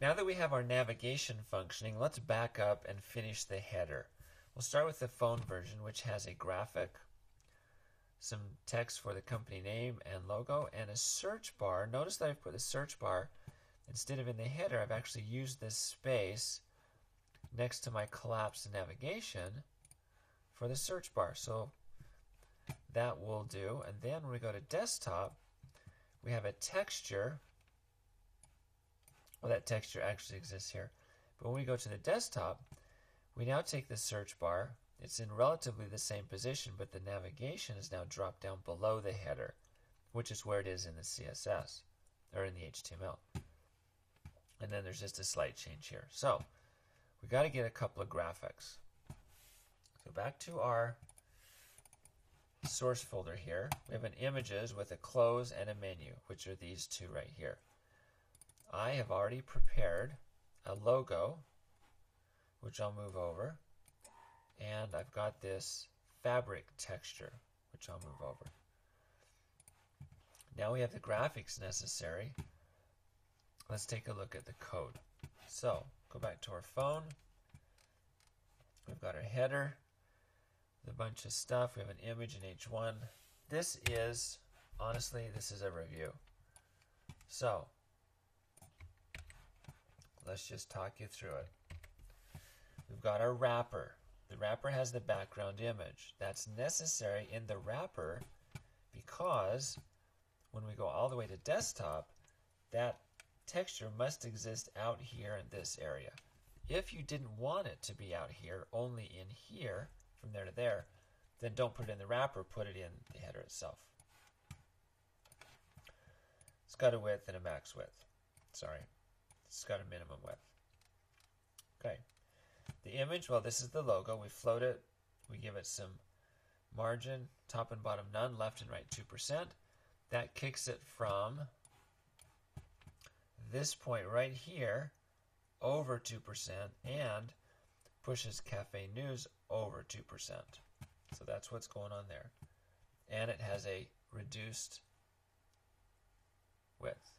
Now that we have our navigation functioning, let's back up and finish the header. We'll start with the phone version, which has a graphic, some text for the company name and logo, and a search bar. Notice that I've put the search bar, instead of in the header, I've actually used this space next to my collapsed navigation for the search bar. So that will do. And then when we go to desktop, we have a texture. Well, that texture actually exists here. But when we go to the desktop, we now take the search bar. It's in relatively the same position, but the navigation is now dropped down below the header, which is where it is in the CSS, or in the HTML. And then there's just a slight change here. So we got to get a couple of graphics. So back to our source folder here. We have an images with a close and a menu, which are these two right here. I have already prepared a logo, which I'll move over, and I've got this fabric texture, which I'll move over. Now we have the graphics necessary. Let's take a look at the code. So go back to our phone. We've got our header, a bunch of stuff. We have an image in H1. This is, honestly, this is a review. So let's just talk you through it. We've got our wrapper. The wrapper has the background image. That's necessary in the wrapper because when we go all the way to desktop, that texture must exist out here in this area. If you didn't want it to be out here, only in here, from there to there, then don't put it in the wrapper, put it in the header itself. It's got a width and a max width. Sorry, it's got a minimum width. Okay, the image, well, this is the logo. We float it, we give it some margin, top and bottom none, left and right 2%. That kicks it from this point right here over 2% and pushes Cafe News over 2%. So that's what's going on there. And it has a reduced width.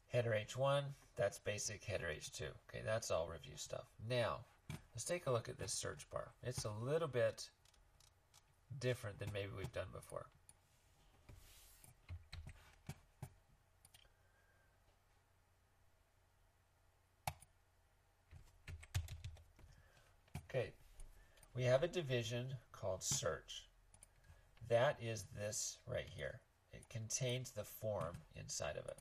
Header H1, that's basic. Header H2. Okay, that's all review stuff. Now, let's take a look at this search bar. It's a little bit different than maybe we've done before. Okay, we have a division called search. That is this right here. It contains the form inside of it.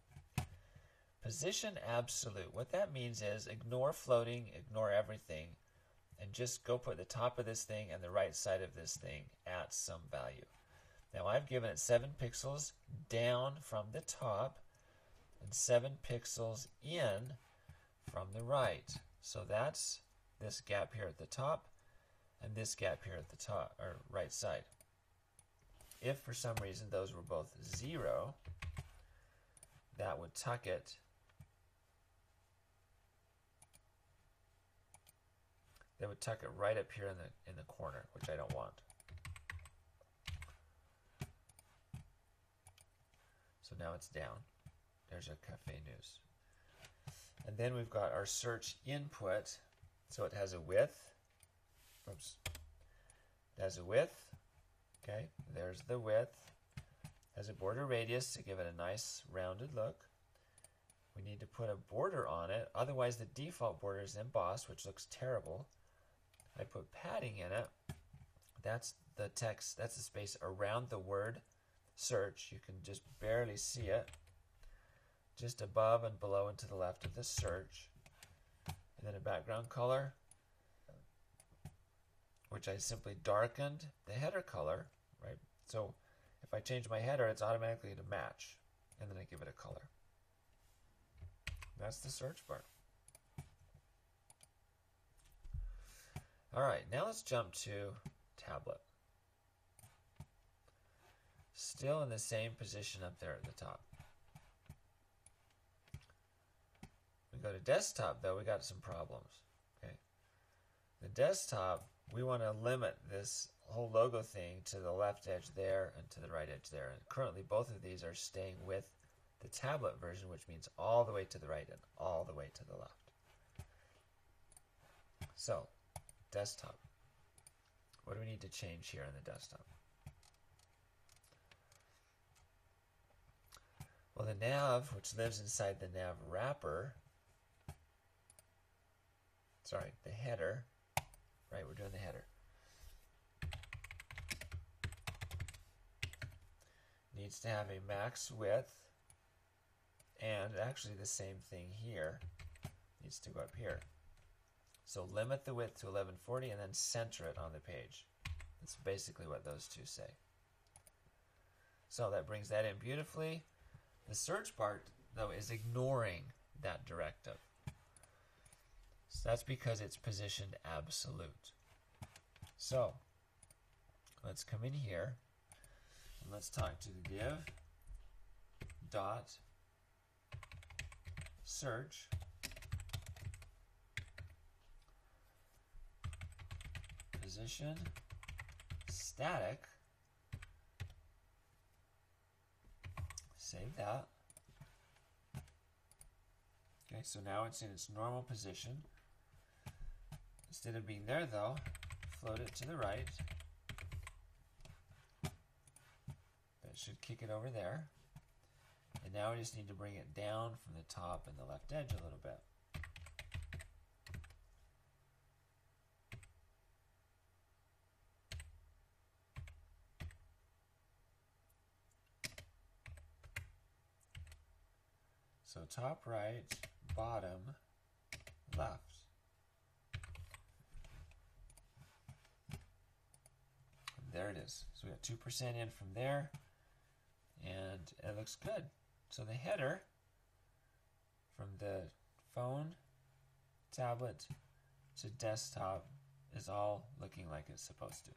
Position absolute. What that means is ignore floating, ignore everything, and just go put the top of this thing and the right side of this thing at some value. Now I've given it 7 pixels down from the top and 7 pixels in from the right. So that's this gap here at the top and this gap here at the top, or right side. If for some reason those were both 0, that would tuck it right up here in the corner, which I don't want. So now it's down. There's our Cafe News. And then we've got our search input. So it has a width. Oops. It has a width. Okay, there's the width. Has a border radius to give it a nice rounded look. We need to put a border on it. Otherwise the default border is embossed, which looks terrible. I put padding in it. That's the text, that's the space around the word search. You can just barely see it. Just above and below and to the left of the search. And then a background color, which I simply darkened the header color, right? So if I change my header, it's automatically to match. And then I give it a color. That's the search bar. All right, now let's jump to tablet. Still in the same position up there at the top. We go to desktop though, we got some problems. Okay, the desktop, we want to limit this whole logo thing to the left edge there and to the right edge there. And currently both of these are staying with the tablet version, which means all the way to the right and all the way to the left. So, desktop. What do we need to change here on the desktop? Well, the nav, which lives inside the nav wrapper, sorry, the header, right, we're doing the header, needs to have a max width, and actually the same thing here needs to go up here. So limit the width to 1140 and then center it on the page. That's basically what those two say. So that brings that in beautifully. The search part, though, is ignoring that directive. So that's because it's positioned absolute. So let's come in here and let's talk to the div dot search position static. Save that. Okay, so now it's in its normal position. Instead of being there, though, float it to the right. That should kick it over there. And now we just need to bring it down from the top and the left edge a little bit. So top right, bottom left. There it is. So we got 2% in from there, and it looks good. So the header from the phone, tablet to desktop is all looking like it's supposed to.